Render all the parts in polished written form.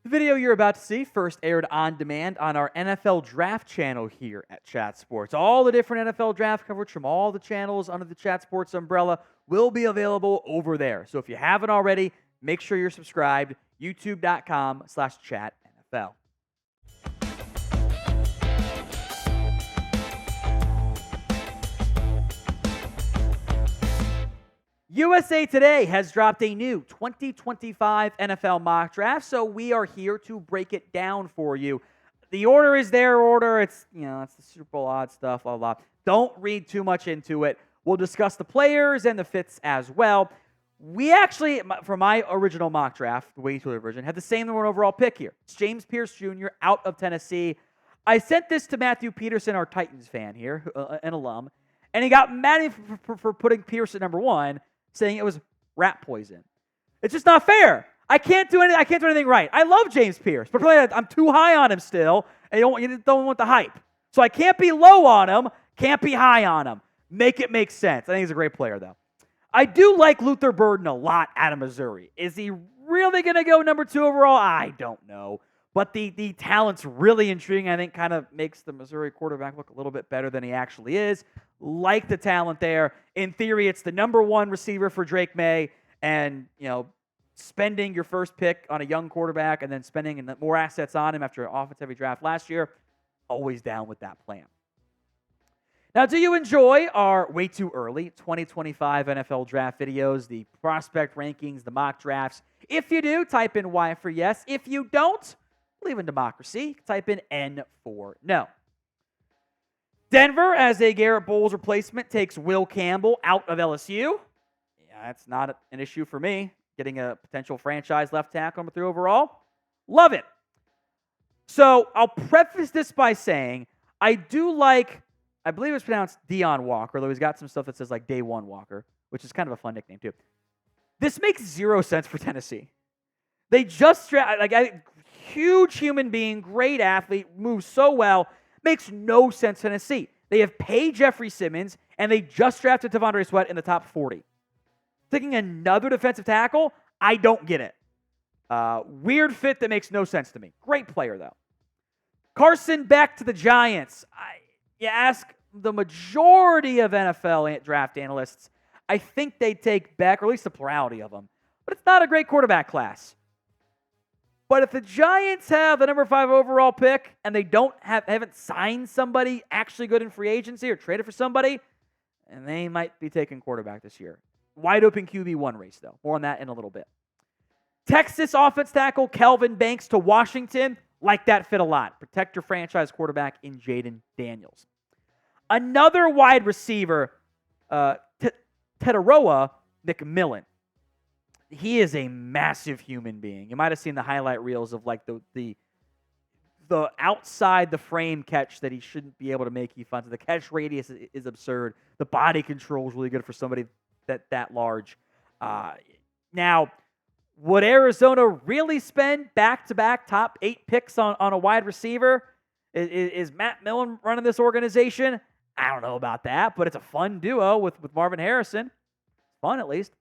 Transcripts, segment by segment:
The video you're about to see first aired on demand on our NFL Draft channel here at Chat Sports. All the different NFL Draft coverage from all the channels under the Chat Sports umbrella will be available over there. So if you haven't already, make sure you're subscribed. YouTube.com/chatNFL. USA Today has dropped a new 2025 NFL mock draft, so we are here to break it down for you. The order is their order. It's the Super Bowl odds stuff, blah, blah. Don't read too much into it. We'll discuss the players and the fits as well. We actually, for my original mock draft, the way to the version, had the same number one overall pick here. It's James Pearce Jr. out of Tennessee. I sent this to Matthew Peterson, our Titans fan here, an alum, and he got mad at me for putting Pearce at number one, saying it was rat poison. It's just not fair. I can't do anything right. I love James Pearce, but I'm too high on him still, and you don't want the hype. So I can't be low on him, can't be high on him. Make it make sense. I think he's a great player, though. I do like Luther Burden a lot out of Missouri. Is he really going to go number 2 overall? I don't know. But the talent's really intriguing. I think kind of makes the Missouri quarterback look a little bit better than he actually is. Like the talent there. In theory, it's the number 1 receiver for Drake May. And, spending your first pick on a young quarterback and then spending more assets on him after an offensive draft last year, always down with that plan. Now, do you enjoy our way too early 2025 NFL draft videos, the prospect rankings, the mock drafts? If you do, type in Y for yes. If you don't, believe in democracy, type in N for no. Denver, as a Garrett Bowles replacement, takes Will Campbell out of LSU. Yeah, that's not an issue for me. Getting a potential franchise left tackle number 3 overall. Love it. So I'll preface this by saying I do like, I believe it's pronounced Deone Walker, though he's got some stuff that says like Day One Walker, which is kind of a fun nickname too. This makes 0 sense for Tennessee. They just huge human being, great athlete, moves so well, makes no sense for Tennessee. They have paid Jeffrey Simmons, and they just drafted T'Vondre Sweat in the top 40. Taking another defensive tackle, I don't get it. Weird fit that makes no sense to me. Great player, though. Carson Beck to the Giants. You ask the majority of NFL draft analysts, I think they take Beck, or at least the plurality of them. But it's not a great quarterback class. But if the Giants have the number 5 overall pick and they haven't signed somebody actually good in free agency or traded for somebody, and they might be taking quarterback this year. Wide open QB1 race, though. More on that in a little bit. Texas offense tackle Kelvin Banks to Washington. Like that fit a lot. Protect your franchise quarterback in Jaden Daniels. Another wide receiver, Tetairoa McMillan. He is a massive human being. You might have seen the highlight reels of like the outside the frame catch that he shouldn't be able to make. He finds the catch radius is absurd. The body control is really good for somebody that large. Now, would Arizona really spend back-to-back top 8 picks on a wide receiver? Is Matt Millen running this organization? I don't know about that, but it's a fun duo with Marvin Harrison. Fun, at least.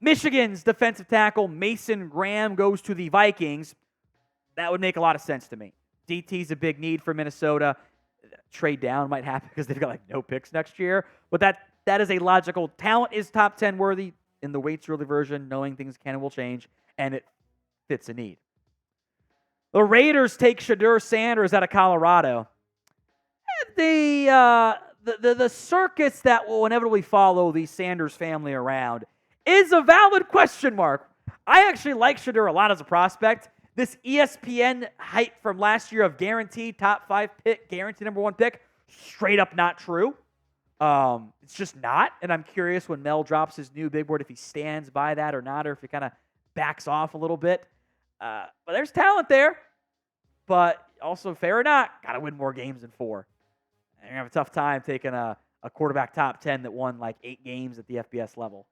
Michigan's defensive tackle Mason Graham goes to the Vikings. That would make a lot of sense to me. DT's a big need for Minnesota. Trade down might happen because they've got no picks next year. But that is a logical. Talent is top 10 worthy in the weights early version, knowing things can and will change, and it fits a need. The Raiders take Shedeur Sanders out of Colorado. The circus that will inevitably follow the Sanders family around is a valid question mark. I actually like Shedeur a lot as a prospect. This ESPN hype from last year of guaranteed top 5 pick, guaranteed number 1 pick, straight up not true. It's just not, and I'm curious when Mel drops his new big board if he stands by that or not, or if he kind of backs off a little bit. But there's talent there, but also fair or not, got to win more games than 4. And you're going to have a tough time taking a quarterback top 10 that won like 8 games at the FBS level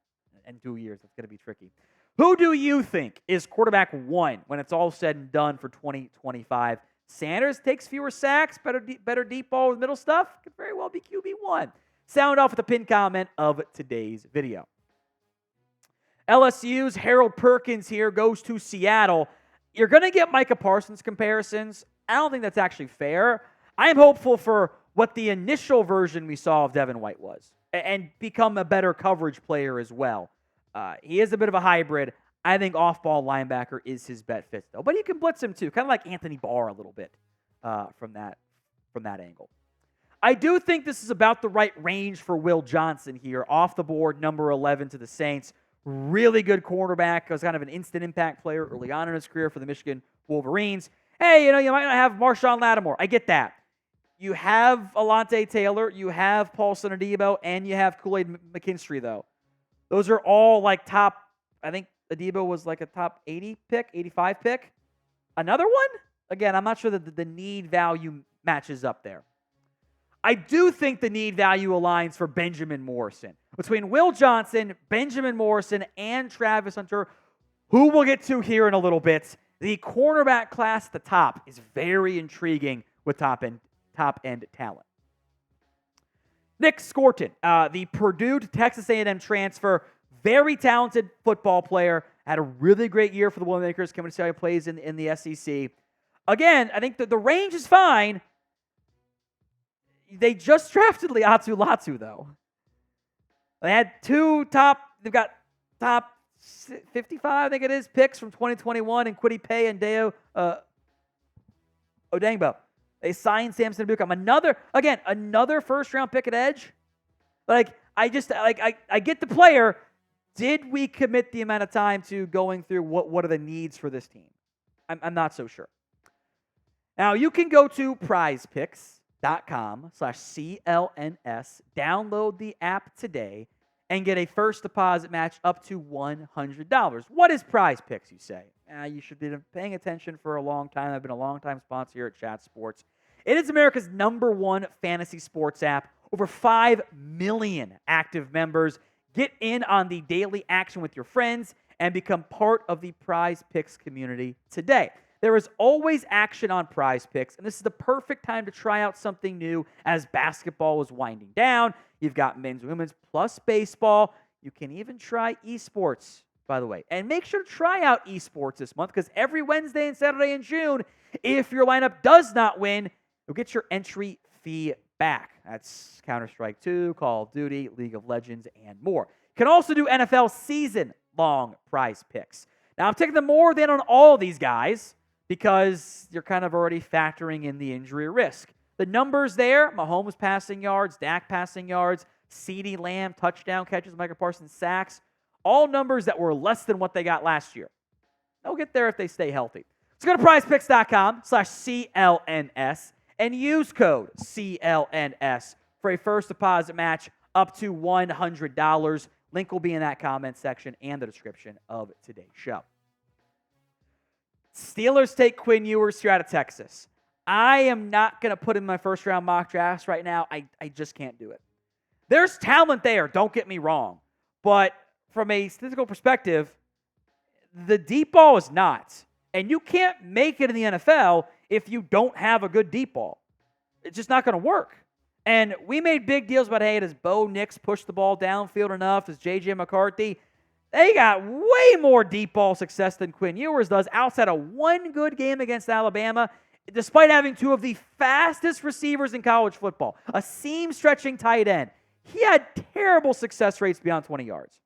in 2 years. That's going to be tricky. Who do you think is quarterback 1 when it's all said and done for 2025? Sanders takes fewer sacks, better deep ball with middle stuff. Could very well be QB1. Sound off with the pinned comment of today's video. LSU's Harold Perkins here goes to Seattle. You're going to get Micah Parsons comparisons. I don't think that's actually fair. I am hopeful for what the initial version we saw of Devin White was and become a better coverage player as well. He is a bit of a hybrid. I think off-ball linebacker is his bet fit, though. But you can blitz him, too, kind of like Anthony Barr a little bit from that angle. I do think this is about the right range for Will Johnson here. Off the board, number 11 to the Saints. Really good cornerback. Was kind of an instant impact player early on in his career for the Michigan Wolverines. Hey, you might not have Marshawn Lattimore. I get that. You have Alontae Taylor, you have Paulson Adebo, and you have Kool-Aid McKinstry, though. Those are all like top, I think Adebo was like a top 80 pick, 85 pick. Another one? Again, I'm not sure that the need value matches up there. I do think the need value aligns for Benjamin Morrison. Between Will Johnson, Benjamin Morrison, and Travis Hunter, who we'll get to here in a little bit, the cornerback class at the top is very intriguing with top-end talent. Nick Scorton, the Purdue to Texas A&M transfer, very talented football player, had a really great year for the Boilermakers. Coming to see how he plays in the SEC. Again, I think that the range is fine. They just drafted Liatu Latu, though. They had they've got top 55, I think it is, picks from 2021 in Kwity Paye and Deo Odangbo. They signed Samson Ebukam. Another first-round pick at edge. I get the player. Did we commit the amount of time to going through what are the needs for this team? I'm not so sure. Now, you can go to prizepicks.com/CLNS, download the app today, and get a first deposit match up to $100. What is PrizePicks, you say? You should be paying attention for a long time. I've been a long-time sponsor here at Chat Sports. It is America's #1 fantasy sports app. Over 5 million active members. Get in on the daily action with your friends and become part of the PrizePicks community today. There is always action on PrizePicks, and this is the perfect time to try out something new as basketball is winding down. You've got men's and women's plus baseball. You can even try esports, by the way. And make sure to try out esports this month because every Wednesday and Saturday in June, if your lineup does not win, you'll get your entry fee back. That's Counter-Strike 2, Call of Duty, League of Legends, and more. You can also do NFL season-long PrizePicks. Now, I'm taking the more than on all of these guys because you're kind of already factoring in the injury risk. The numbers there, Mahomes passing yards, Dak passing yards, CeeDee Lamb touchdown catches, Micah Parsons sacks, all numbers that were less than what they got last year. They'll get there if they stay healthy. So go to prizepicks.com/CLNS and use code CLNS for a first deposit match up to $100. Link will be in that comment section and the description of today's show. Steelers take Quinn Ewers here out of Texas. I am not going to put in my first-round mock drafts right now. I just can't do it. There's talent there, don't get me wrong. But from a statistical perspective, the deep ball is not. And you can't make it in the NFL if you don't have a good deep ball. It's just not going to work. And we made big deals about, hey, does Bo Nix push the ball downfield enough? Does J.J. McCarthy? They got way more deep ball success than Quinn Ewers does outside of one good game against Alabama, despite having two of the fastest receivers in college football, a seam-stretching tight end. He had terrible success rates beyond 20 yards.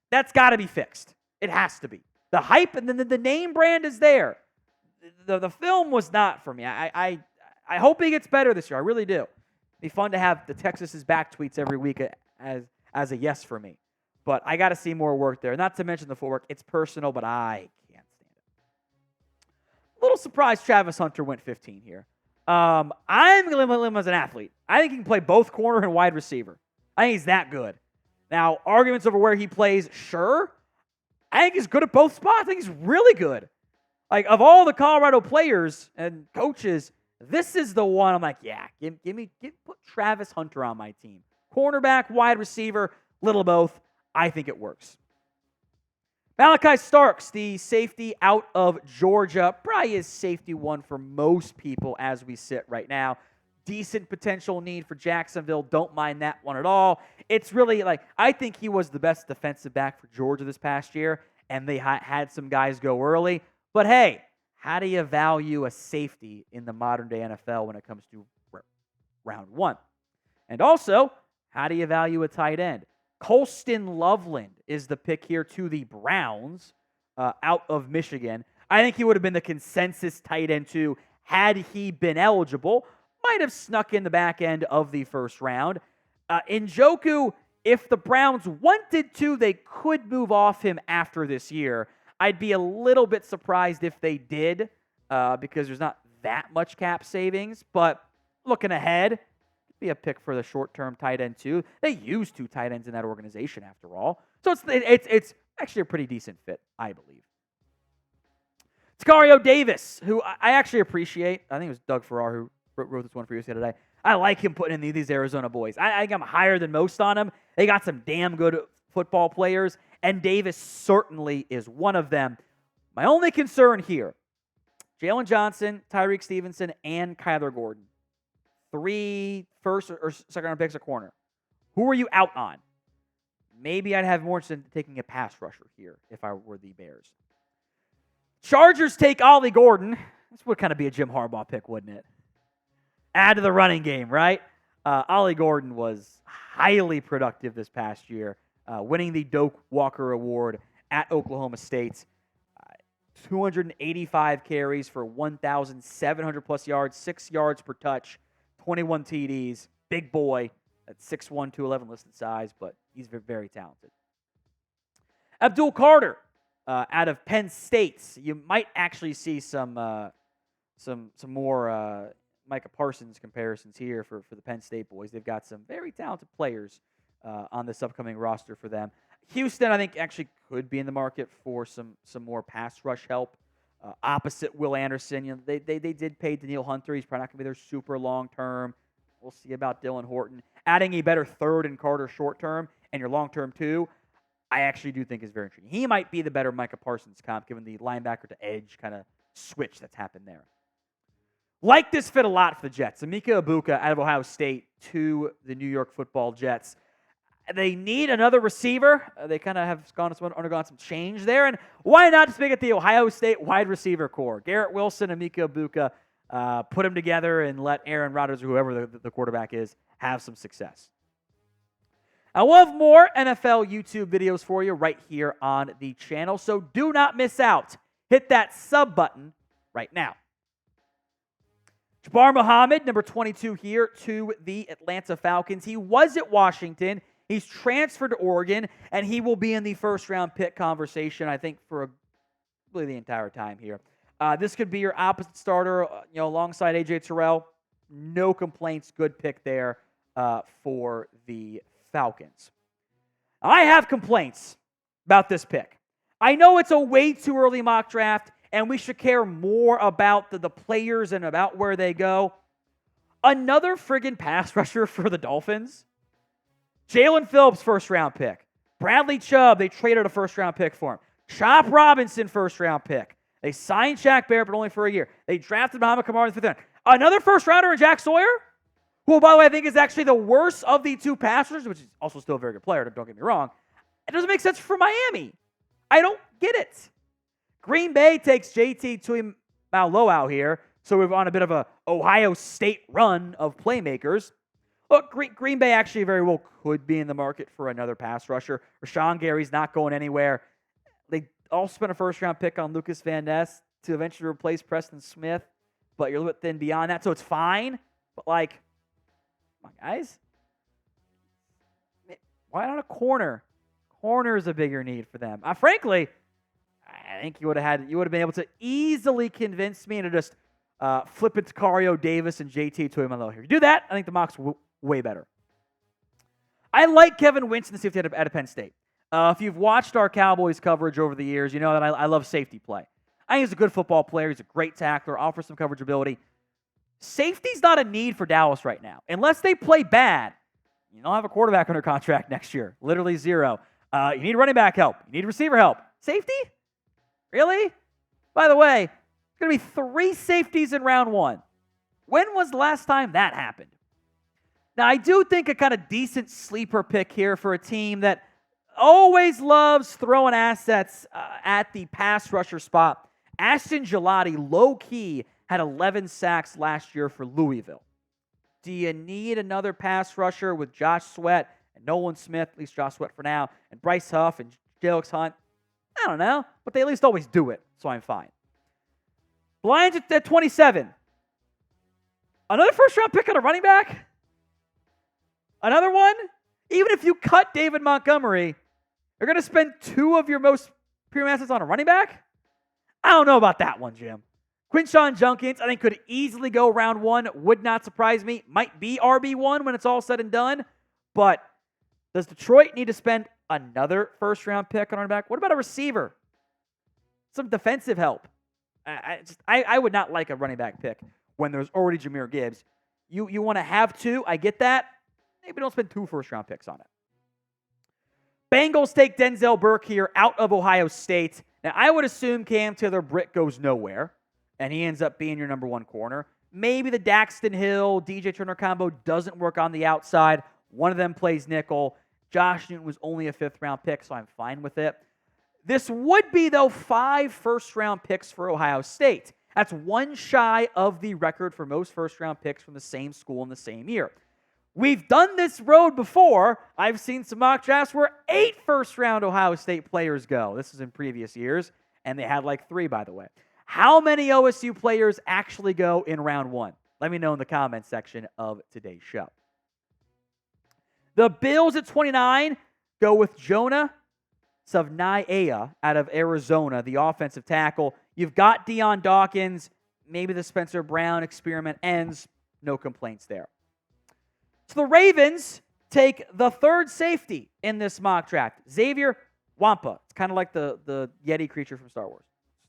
That's got to be fixed. It has to be. The hype and then the name brand is there. The film was not for me. I hope he gets better this year. I really do. It'd be fun to have the Texas is back tweets every week as a yes for me. But I got to see more work there. Not to mention the footwork. It's personal, but I can't stand it. A little surprised Travis Hunter went 15 here. I'm going to limit him as an athlete. I think he can play both corner and wide receiver. I think he's that good. Now, arguments over where he plays, sure. I think he's good at both spots. I think he's really good. Like, of all the Colorado players and coaches, this is the one I'm like, yeah, put Travis Hunter on my team. Cornerback, wide receiver, little both. I think it works. Malachi Starks, the safety out of Georgia, probably is safety one for most people as we sit right now. Decent potential need for Jacksonville. Don't mind that one at all. It's really like, I think he was the best defensive back for Georgia this past year, and they had some guys go early. But hey, how do you value a safety in the modern-day NFL when it comes to round one? And also, how do you value a tight end? Colston Loveland is the pick here to the Browns out of Michigan. I think he would have been the consensus tight end too had he been eligible. Might have snuck in the back end of the first round. Njoku, if the Browns wanted to, they could move off him after this year. I'd be a little bit surprised if they did because there's not that much cap savings. But looking ahead, be a pick for the short-term tight end too. They use 2 tight ends in that organization after all. So it's actually a pretty decent fit, I believe. Tetairoa Davis, who I actually appreciate. I think it was Doug Farrar who wrote this one for you the other day. I like him putting in these Arizona boys. I think I'm higher than most on him. They got some damn good football players, and Davis certainly is one of them. My only concern here, Jalen Johnson, Tyreek Stevenson, and Kyler Gordon. 3 first or second round picks a corner. Who are you out on? Maybe I'd have more interest in taking a pass rusher here if I were the Bears. Chargers take Ollie Gordon. This would kind of be a Jim Harbaugh pick, wouldn't it? Add to the running game, right? Ollie Gordon was highly productive this past year, winning the Doak Walker Award at Oklahoma State. 285 carries for 1,700 plus yards, 6 yards per touch, 21 TDs. Big boy at 6'1", 211 listed size, but he's very, very talented. Abdul Carter out of Penn State. You might actually see some more Micah Parsons comparisons here for the Penn State boys. They've got some very talented players on this upcoming roster for them. Houston, I think, actually could be in the market for some more pass rush help. Opposite Will Anderson, they did pay Daniil Hunter. He's probably not going to be there super long term. We'll see about Dylan Horton. Adding a better third and Carter short term and your long term too, I actually do think is very intriguing. He might be the better Micah Parsons comp given the linebacker to edge kind of switch that's happened there. Like this fit a lot for the Jets. Emeka Egbuka out of Ohio State to the New York Football Jets. They need another receiver. They kind of have undergone some change there. And why not just make it the Ohio State wide receiver core? Garrett Wilson and Emeka Egbuka, put them together and let Aaron Rodgers or whoever the quarterback is have some success. I will have more NFL YouTube videos for you right here on the channel, so do not miss out. Hit that sub button right now. Jabbar Muhammad, number 22 here to the Atlanta Falcons. He was at Washington. He's transferred to Oregon, and he will be in the first-round pick conversation, I think, for really the entire time here. This could be your opposite starter, alongside A.J. Terrell. No complaints. Good pick there for the Falcons. I have complaints about this pick. I know it's a way too early mock draft, and we should care more about the players and about where they go. Another friggin' pass rusher for the Dolphins. Jalen Phillips, first-round pick. Bradley Chubb, they traded a first-round pick for him. Chop Robinson, first-round pick. They signed Shaq Barrett, but only for a year. They drafted Muhammad Kamara in the 5th round. Another first-rounder in Jack Sawyer, who, by the way, I think is actually the worst of the 2 pass rushers, which is also still a very good player, don't get me wrong. It doesn't make sense for Miami. I don't get it. Green Bay takes JT Tuimoloau here, so we're on a bit of a Ohio State run of playmakers. Look, Green Bay actually very well could be in the market for another pass rusher. Rashawn Gary's not going anywhere. They all spent a first-round pick on Lucas Van Ness to eventually replace Preston Smith, but you're a little bit thin beyond that, so it's fine. But, come on, guys. Why not a corner? Corner is a bigger need for them. Frankly, I think you would have been able to easily convince me into just flip it to Tetairoa Davis and JT Tuimoloau here. You do that, I think the mock's way better. I like Kevin Winston to safety out of Penn State. If you've watched our Cowboys coverage over the years, you know that I love safety play. I think he's a good football player. He's a great tackler, offers some coverage ability. Safety's not a need for Dallas right now. Unless they play bad, you don't have a quarterback under contract next year. Literally zero. You need running back help. You need receiver help. Safety? Really? By the way, it's going to be 3 safeties in round 1. When was the last time that happened? Now, I do think a kind of decent sleeper pick here for a team that always loves throwing assets at the pass rusher spot Ashton Gelati, low-key, had 11 sacks last year for Louisville. Do you need another pass rusher with Josh Sweat and Nolan Smith, at least Josh Sweat for now, and Bryce Huff and Jalix Hunt? I don't know, but they at least always do it, so I'm fine. Lions at 27. Another first-round pick on a running back? Another one? Even if you cut David Montgomery, you're going to spend 2 of your most premium assets on a running back? I don't know about that one, Jim. Quinshawn Junkins, I think, could easily go round 1. Would not surprise me. Might be RB1 when it's all said and done. But does Detroit need to spend another first-round pick on running back? What about a receiver? Some defensive help. I would not like a running back pick when there's already Jahmyr Gibbs. You want to have 2, I get that. Maybe don't spend 2 first-round picks on it. Bengals take Denzel Burke here out of Ohio State. Now, I would assume Cam Taylor-Britt goes nowhere, and he ends up being your number 1 corner. Maybe the Daxton Hill, DJ Turner combo doesn't work on the outside. One of them plays nickel. Josh Newton was only a 5th-round pick, so I'm fine with it. This would be, though, 5 first-round picks for Ohio State. That's 1 shy of the record for most first-round picks from the same school in the same year. We've done this road before. I've seen some mock drafts where 8 first-round Ohio State players go. This is in previous years, and they had like 3, by the way. How many OSU players actually go in round 1? Let me know in the comments section of today's show. The Bills at 29 go with Jonah Savnaia out of Arizona, the offensive tackle. You've got Deion Dawkins. Maybe the Spencer Brown experiment ends. No complaints there. So the Ravens take the 3rd safety in this mock draft, Xavier Wampa. It's kind of like the Yeti creature from Star Wars.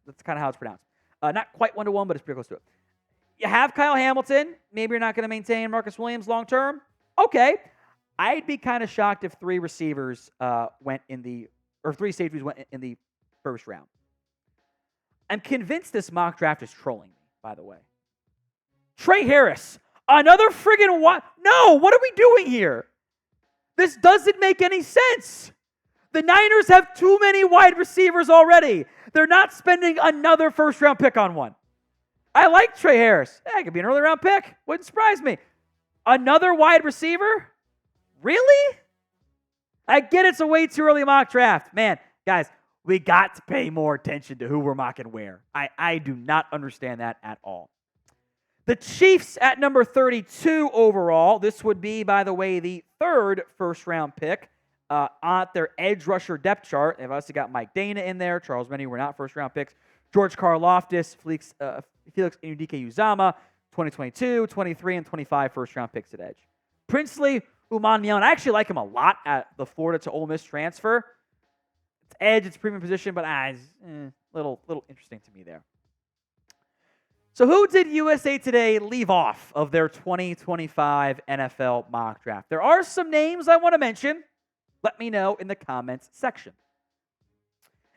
That's kind of how it's pronounced. Not quite 1-to-1, but it's pretty close to it. You have Kyle Hamilton. Maybe you're not going to maintain Marcus Williams long term. Okay. I'd be kind of shocked if 3 receivers went in the, or 3 safeties went in the first round. I'm convinced this mock draft is trolling me, by the way. Trey Harris. Another friggin' what? No, what are we doing here? This doesn't make any sense. The Niners have too many wide receivers already. They're not spending another first-round pick on one. I like Trey Harris. It could be an early-round pick. Wouldn't surprise me. Another wide receiver? Really? I get it's a way too early mock draft. Man, guys, we got to pay more attention to who we're mocking where. I do not understand that at all. The Chiefs at number 32 overall. This would be, by the way, the 3rd first-round pick on their edge rusher depth chart. They've also got Mike Dana in there. Charles Menny were not first-round picks. George Karlaftis, Felix Inudike-Uzama, 2022, 23, and 25 first-round picks at edge. Princely Umanmian, I actually like him a lot at the Florida to Ole Miss transfer. It's edge, it's premium position, but it's little interesting to me there. So who did USA Today leave off of their 2025 NFL mock draft? There are some names I want to mention. Let me know in the comments section.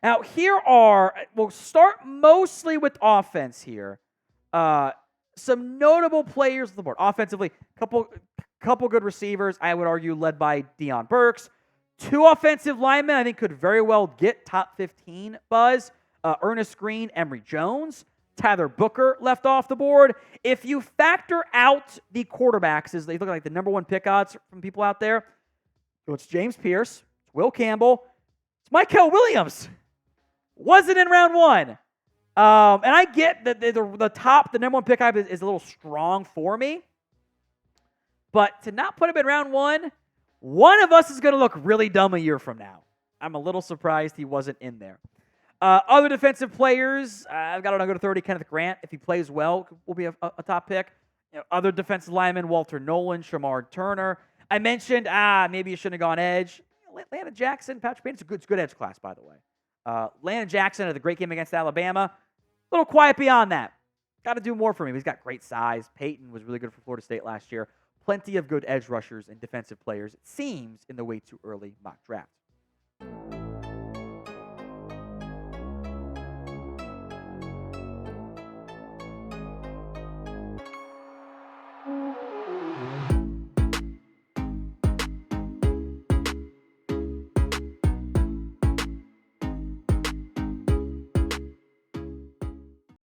Now, we'll start mostly with offense here. Some notable players on the board. Offensively, couple good receivers, I would argue, led by Deion Burks. 2 offensive linemen I think could very well get top 15 buzz. Ernest Green, Emory Jones. Tyler Booker left off the board. If you factor out the quarterbacks, as they look like the number 1 pick odds from people out there, so it's James Pearce, it's Will Campbell, it's Mykel Williams. Wasn't in round 1. And I get that the number 1 pick is a little strong for me. But to not put him in round 1, one of us is going to look really dumb a year from now. I'm a little surprised he wasn't in there. Other defensive players, I've got to go to 30, Kenneth Grant. If he plays well, will be a top pick. Other defensive linemen, Walter Nolan, Shamar Turner. I mentioned, maybe you shouldn't have gone edge. Landon Jackson, Patrick Payton, it's a good edge class, by the way. Landon Jackson had a great game against Alabama. A little quiet beyond that. Got to do more for me. He's got great size. Peyton was really good for Florida State last year. Plenty of good edge rushers and defensive players, it seems, in the way too early mock draft.